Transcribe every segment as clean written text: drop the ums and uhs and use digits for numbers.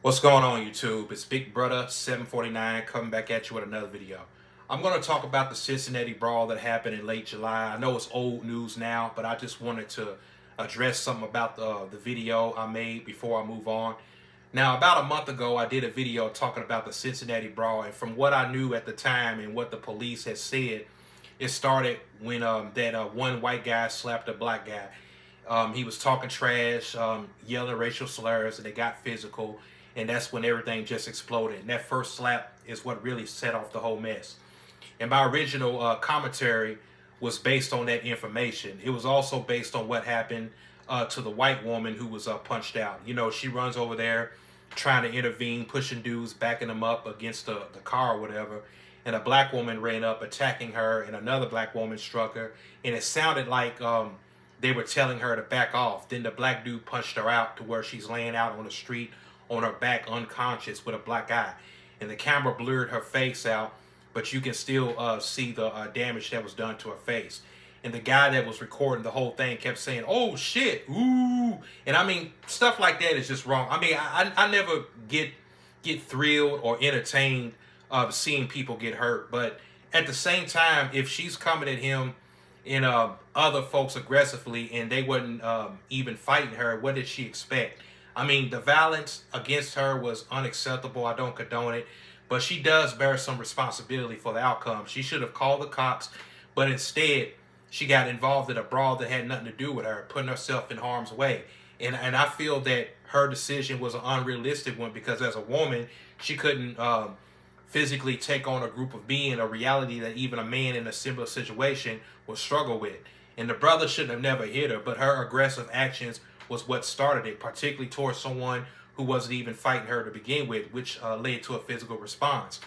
What's going on, YouTube? It's Big Brother 749 coming back at you with another video. I'm going to talk about the Cincinnati Brawl that happened in late July. I know it's old news now, but I just wanted to address something about the video I made before I move on. Now, about a month ago, I did a video talking about the Cincinnati Brawl, and from what I knew at the time and what the police had said, it started when one white guy slapped a black guy. He was talking trash, yelling racial slurs, and it got physical. And that's when everything just exploded. And that first slap is what really set off the whole mess. And my original commentary was based on that information. It was also based on what happened to the white woman who was punched out. You know, she runs over there trying to intervene, pushing dudes, backing them up against the car or whatever. And a black woman ran up attacking her, and another black woman struck her. And it sounded like they were telling her to back off. Then the black dude punched her out to where she's laying out on the street on her back unconscious with a black eye. And the camera blurred her face out, but you can still see the damage that was done to her face. And the guy that was recording the whole thing kept saying, "Oh shit, ooh." And I mean, stuff like that is just wrong. I mean, I never get thrilled or entertained seeing people get hurt. But at the same time, if she's coming at him and other folks aggressively and they wasn't even fighting her, what did she expect? I mean, the violence against her was unacceptable. I don't condone it. But she does bear some responsibility for the outcome. She should have called the cops, but instead, she got involved in a brawl that had nothing to do with her, putting herself in harm's way. And I feel that her decision was an unrealistic one because as a woman, she couldn't physically take on a group of being, a reality that even a man in a similar situation would struggle with. And the brother shouldn't have never hit her, but her aggressive actions was what started it, particularly towards someone who wasn't even fighting her to begin with, which led to a physical response.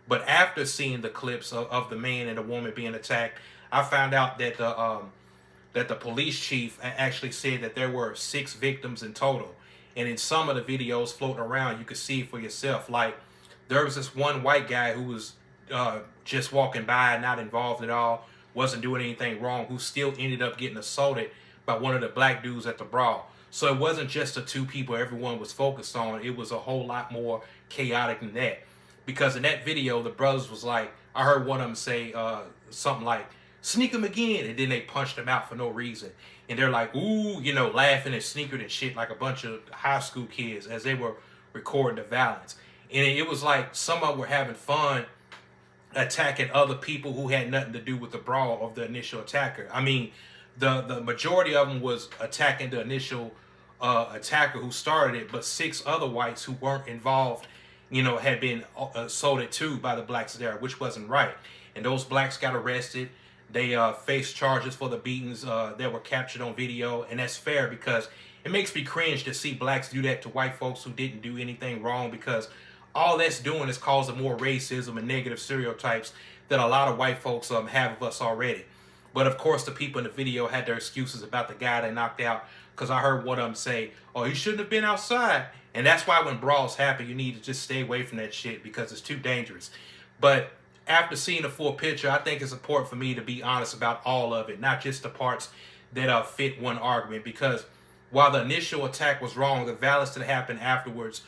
But after seeing the clips of the man and the woman being attacked, I found out that the police chief actually said that there were 6 victims in total. And in some of the videos floating around, you could see for yourself. Like, there was this one white guy who was just walking by, not involved at all, wasn't doing anything wrong, who still ended up getting assaulted by one of the black dudes at the brawl. So it wasn't just the 2 people everyone was focused on. It was a whole lot more chaotic than that. Because in that video, the brothers was like, I heard one of them say something like, "Sneak him again," and then they punched him out for no reason. And they're like, ooh, you know, laughing and sneakering and shit like a bunch of high school kids as they were recording the violence. And it was like some of them were having fun attacking other people who had nothing to do with the brawl of the initial attacker. I mean, the majority of them was attacking the initial attacker who started it, but 6 other whites who weren't involved, you know, had been assaulted too by the blacks there, which wasn't right. And those blacks got arrested. They faced charges for the beatings that were captured on video, and that's fair because it makes me cringe to see blacks do that to white folks who didn't do anything wrong, because all that's doing is causing more racism and negative stereotypes that a lot of white folks have of us already. But of course, the people in the video had their excuses about the guy they knocked out, because I heard one of them say, "Oh, he shouldn't have been outside." And that's why when brawls happen, you need to just stay away from that shit because it's too dangerous. But after seeing the full picture, I think it's important for me to be honest about all of it, not just the parts that fit one argument. Because while the initial attack was wrong, the violence that happened afterwards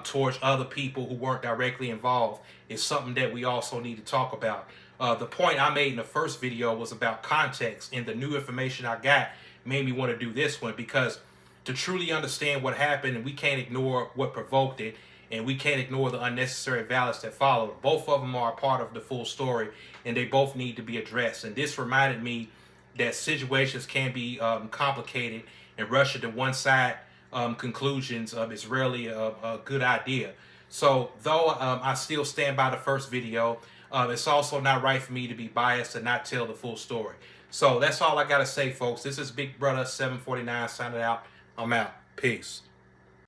towards other people who weren't directly involved is something that we also need to talk about. The point I made in the first video was about context, and the new information I got made me want to do this one, because to truly understand what happened, and we can't ignore what provoked it, and we can't ignore the unnecessary violence that followed. Both of them are a part of the full story, and they both need to be addressed. And this reminded me that situations can be complicated, and rushing to one side conclusions is rarely a good idea. So though I still stand by the first video, it's also not right for me to be biased and not tell the full story. So that's all I got to say, folks. This is Big Brother 749 signing out. I'm out. Peace.